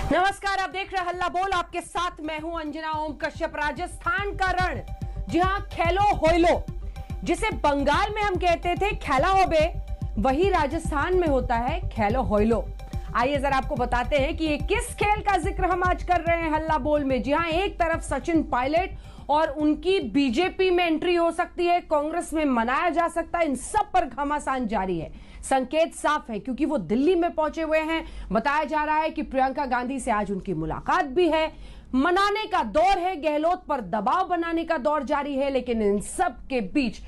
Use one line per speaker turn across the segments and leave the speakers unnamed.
नमस्कार, आप देख रहे हैं हल्ला बोल। आपके साथ मैं हूं अंजना ओम कश्यप। राजस्थान का रण, जी हां, खेलो होइलो, जिसे बंगाल में हम कहते थे खेला होबे, वही राजस्थान में होता है खेलो होइलो। आइए जरा आपको बताते हैं कि ये किस खेल का जिक्र हम आज कर रहे हैं हल्ला बोल में। जी हां, एक तरफ सचिन पायलट और उनकी बीजेपी में एंट्री हो सकती है, कांग्रेस में मनाया जा सकता है, इन सब पर घमासान जारी है। संकेत साफ है क्योंकि वो दिल्ली में पहुंचे हुए हैं। बताया जा रहा है कि प्रियंका गांधी से आज उनकी मुलाकात भी है। मनाने का दौर है, गहलोत पर दबाव बनाने का दौर जारी है। लेकिन इन सब के बीच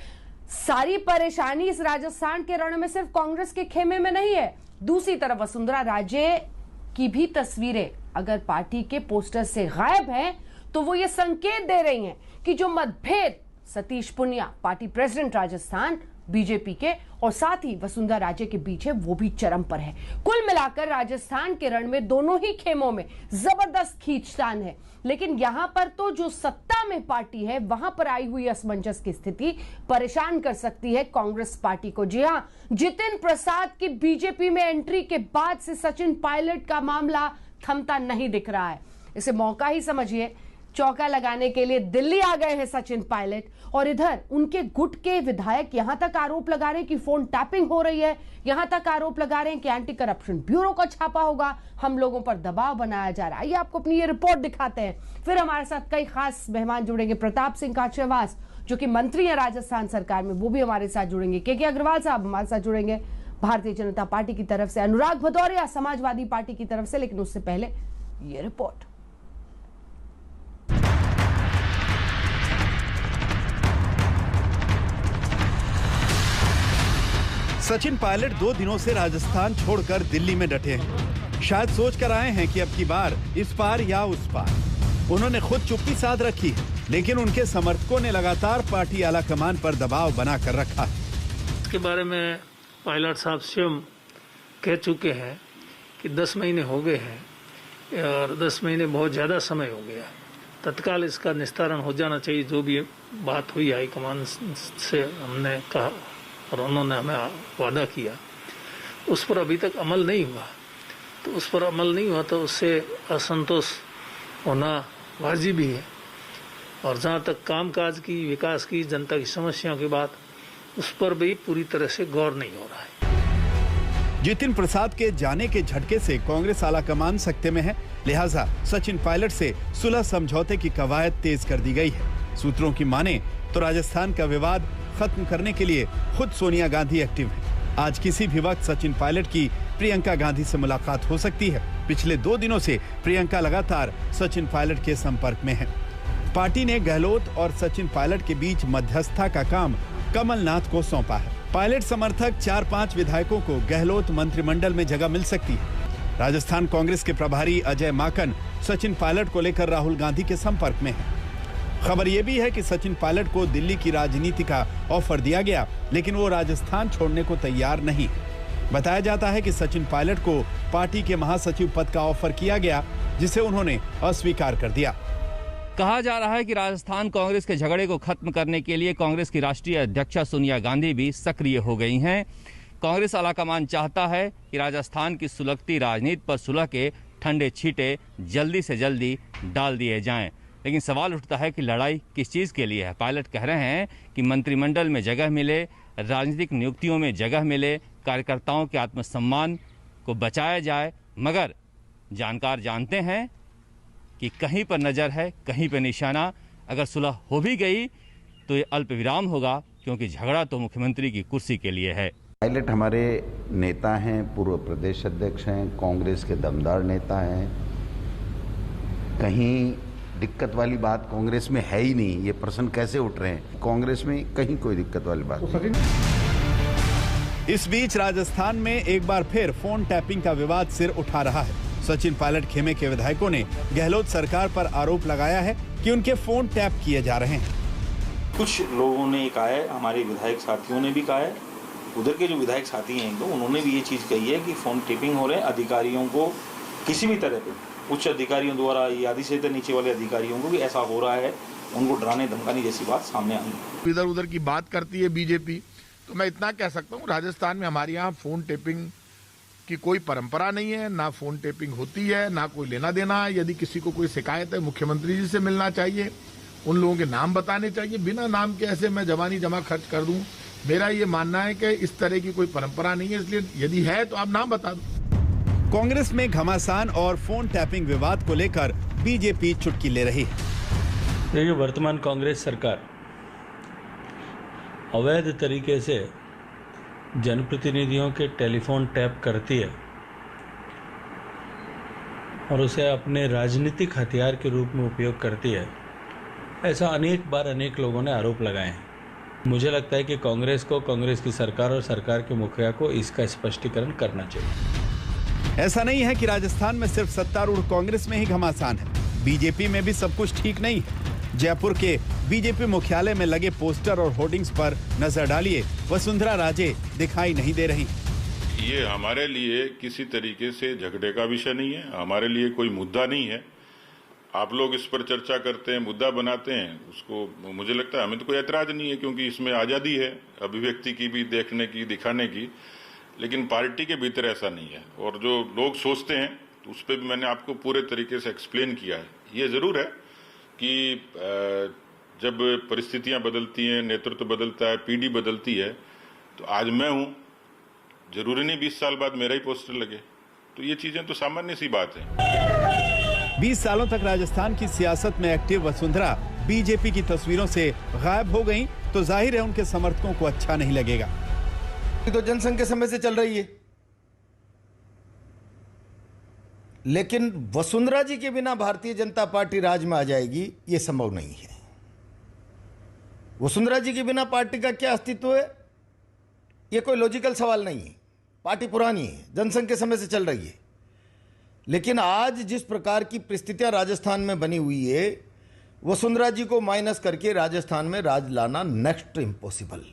सारी परेशानी इस राजस्थान के रण में सिर्फ कांग्रेस के खेमे में नहीं है। दूसरी तरफ वसुंधरा राजे की भी तस्वीरें अगर पार्टी के पोस्टर से गायब हैं, तो वो ये संकेत दे रही हैं कि जो मतभेद Satish Punia, party president Rajasthan BJP के, और साथ ही वसुंधरा राजे के बीच है, वो भी चरम पर है। कुल मिलाकर राजस्थान के रण में दोनों ही खेमों में जबरदस्त खींचतान है। लेकिन यहां पर तो जो सत्ता में पार्टी है, वहां पर आई हुई असमंजस की स्थिति परेशान कर सकती है कांग्रेस पार्टी को। जी हां, जितिन प्रसाद की बीजेपी में एंट्री के बाद से सचिन पायलट का मामला थमता नहीं दिख रहा है। इसे मौका ही समझिए। चौका लगाने के लिए दिल्ली आ गए हैं सचिन पायलट, और इधर उनके गुट के विधायक यहां तक आरोप लगा रहे हैं कि फोन टैपिंग हो रही है, यहां तक आरोप लगा रहे हैं कि एंटी करप्शन ब्यूरो का छापा होगा, हम लोगों पर दबाव बनाया जा रहा है। ये आपको अपनी ये रिपोर्ट दिखाते हैं। फिर हमारे साथ कई खास मेहमान जुड़ेंगे। प्रताप सिंह खाचरियावास, जो कि मंत्री है राजस्थान सरकार में, वो भी हमारे साथ जुड़ेंगे। के अग्रवाल साहब हमारे साथ जुड़ेंगे भारतीय जनता पार्टी की तरफ से। अनुराग भदौरिया समाजवादी पार्टी की तरफ से। लेकिन उससे पहले ये रिपोर्ट।
सचिन पायलट 2 दिनों से राजस्थान छोड़कर दिल्ली में डटे हैं। शायद सोच कर आए हैं कि अब की बार इस पार या उस पार। उन्होंने खुद चुप्पी साध रखी है, लेकिन उनके समर्थकों ने लगातार पार्टी आलाकमान पर दबाव बनाकर रखा है।
इसके बारे में पायलट साहब स्वयं कह चुके हैं कि 10 महीने हो गए हैं और 10 महीने बहुत ज़्यादा समय हो गया। तत्काल इसका निस्तारण हो जाना चाहिए। जो भी बात हुई हाईकमान से हमने कहा और उन्होंने हमें वादा किया, उस पर अभी तक अमल नहीं हुआ। तो उस पर अमल नहीं हुआ तो उससे असंतोष होना वाजिब भी है। और जहाँ तक कामकाज की, विकास की, जनता की समस्याओं की बात, उस पर भी पूरी तरह से गौर नहीं हो रहा है।
जितिन प्रसाद के जाने के झटके से कांग्रेस आलाकमान सकते में है, लिहाजा सचिन पायलट से सुलह समझौते की कवायद तेज कर दी गई है। सूत्रों की माने तो राजस्थान का विवाद खत्म करने के लिए खुद सोनिया गांधी एक्टिव है। आज किसी भी वक्त सचिन पायलट की प्रियंका गांधी से मुलाकात हो सकती है। पिछले 2 दिनों से प्रियंका लगातार सचिन पायलट के संपर्क में है। पार्टी ने गहलोत और सचिन पायलट के बीच मध्यस्थता का काम कमलनाथ को सौंपा है। पायलट समर्थक 4-5 विधायकों को गहलोत मंत्रिमंडल में जगह मिल सकती है। राजस्थान कांग्रेस के प्रभारी अजय माकन सचिन पायलट को लेकर राहुल गांधी के संपर्क में है। खबर यह भी है कि सचिन पायलट को दिल्ली की राजनीति का ऑफर दिया गया, लेकिन वो राजस्थान छोड़ने को तैयार नहीं है। बताया जाता है कि सचिन पायलट को पार्टी के महासचिव पद का ऑफर किया गया, जिसे उन्होंने अस्वीकार कर दिया।
कहा जा रहा है कि राजस्थान कांग्रेस के झगड़े को खत्म करने के लिए कांग्रेस की राष्ट्रीय अध्यक्षा सोनिया गांधी भी सक्रिय हो गई हैं। कांग्रेस आलाकमान चाहता है कि राजस्थान की सुलगती राजनीति पर सुलह के ठंडे छींटे जल्दी से जल्दी डाल दिए जाएं। लेकिन सवाल उठता है कि लड़ाई किस चीज़ के लिए है। पायलट कह रहे हैं कि मंत्रिमंडल में जगह मिले, राजनीतिक नियुक्तियों में जगह मिले, कार्यकर्ताओं के आत्मसम्मान को बचाया जाए। मगर जानकार जानते हैं कि कहीं पर नज़र है, कहीं पर निशाना। अगर सुलह हो भी गई तो ये अल्प विराम होगा, क्योंकि झगड़ा तो मुख्यमंत्री की कुर्सी के लिए है।
पायलट हमारे नेता हैं, पूर्व प्रदेश अध्यक्ष हैं, कांग्रेस के दमदार नेता हैं। कहीं दिक्कत वाली बात कांग्रेस में है ही नहीं। ये प्रश्न कैसे उठ रहे हैं? कांग्रेस में कहीं कोई दिक्कत वाली बात नहीं।
इस बीच राजस्थान में एक बार फिर फोन टैपिंग का विवाद सिर उठा रहा है। सचिन पायलट खेमे के विधायकों ने गहलोत सरकार पर आरोप लगाया है कि उनके फोन टैप किए जा रहे हैं।
कुछ लोगों ने कहा है, हमारे विधायक साथियों ने भी कहा है, उधर के जो विधायक साथी हैं तो उन्होंने भी ये चीज़ कही है कि फोन टैपिंग हो रहे हैं। अधिकारियों को किसी भी तरह पे, उच्च अधिकारियों द्वारा या आदि से नीचे वाले अधिकारियों को भी ऐसा हो रहा है, उनको डराने धमकाने जैसी बात सामने आई है।
इधर उधर की बात करती है बीजेपी। तो मैं इतना कह सकता हूँ, राजस्थान में हमारे यहाँ फोन टेपिंग कि कोई परंपरा नहीं है, ना फोन टेपिंग होती है, ना कोई लेना देना है। यदि किसी को कोई शिकायत है, मुख्यमंत्री जी से मिलना चाहिए, उन लोगों के नाम बताने चाहिए। बिना नाम के ऐसे मैं जवानी जमा खर्च कर दूं, मेरा ये मानना है कि इस तरह की कोई परंपरा नहीं है। इसलिए यदि है तो आप नाम बता दो।
कांग्रेस में घमासान और फोन टैपिंग विवाद को लेकर बीजेपी चुटकी ले रही है।
ये जो वर्तमान कांग्रेस सरकार अवैध तरीके से जनप्रतिनिधियों के टेलीफोन टैप करती है और उसे अपने राजनीतिक हथियार के रूप में उपयोग करती है, ऐसा अनेक बार अनेक लोगों ने आरोप लगाए हैं। मुझे लगता है कि कांग्रेस को, कांग्रेस की सरकार और सरकार के मुखिया को इसका स्पष्टीकरण करना चाहिए।
ऐसा नहीं है कि राजस्थान में सिर्फ सत्तारूढ़ कांग्रेस में ही घमासान है, बीजेपी में भी सब कुछ ठीक नहीं है। जयपुर के बीजेपी मुख्यालय में लगे पोस्टर और होर्डिंग्स पर नजर डालिए, वसुंधरा राजे दिखाई नहीं दे रही।
ये हमारे लिए किसी तरीके से झगड़े का विषय नहीं है, हमारे लिए कोई मुद्दा नहीं है। आप लोग इस पर चर्चा करते हैं, मुद्दा बनाते हैं, उसको मुझे लगता है हमें तो कोई ऐतराज नहीं है, क्योंकि इसमें आज़ादी है अभिव्यक्ति की भी, देखने की, दिखाने की। लेकिन पार्टी के भीतर ऐसा नहीं है, और जो लोग सोचते हैं तो उस पर भी मैंने आपको पूरे तरीके से एक्सप्लेन किया है। ये ज़रूर है कि जब परिस्थितियां बदलती हैं, नेतृत्व बदलता है, पीढ़ी बदलती है, तो आज मैं हूँ, जरूरी नहीं 20 साल बाद मेरा ही पोस्टर लगे। तो ये चीजें तो सामान्य सी बात है।
20 सालों तक राजस्थान की सियासत में एक्टिव वसुंधरा बीजेपी की तस्वीरों से गायब हो गईं, तो जाहिर है उनके समर्थकों को अच्छा नहीं लगेगा।
तो जनसंघ के समय से चल रही है, लेकिन वसुंधरा जी के बिना भारतीय जनता पार्टी राज में आ जाएगी, ये संभव नहीं है। वसुंधरा जी के बिना पार्टी का क्या अस्तित्व है, ये कोई लॉजिकल सवाल नहीं है। पार्टी पुरानी है, जनसंघ के समय से चल रही है, लेकिन आज जिस प्रकार की परिस्थितियां राजस्थान में बनी हुई है, वसुंधरा जी को माइनस करके राजस्थान में राज लाना नेक्स्ट इम्पॉसिबल।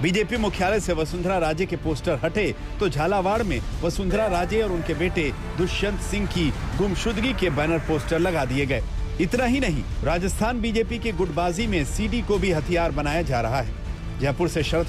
बीजेपी मुख्यालय से वसुंधरा राजे के पोस्टर हटे तो झालावाड़ में वसुंधरा राजे और उनके बेटे दुष्यंत सिंह की गुमशुदगी के बैनर पोस्टर लगा दिए गए। इतना ही नहीं, राजस्थान बीजेपी की गुटबाजी में सीडी को भी हथियार बनाया जा रहा है। जयपुर से शरद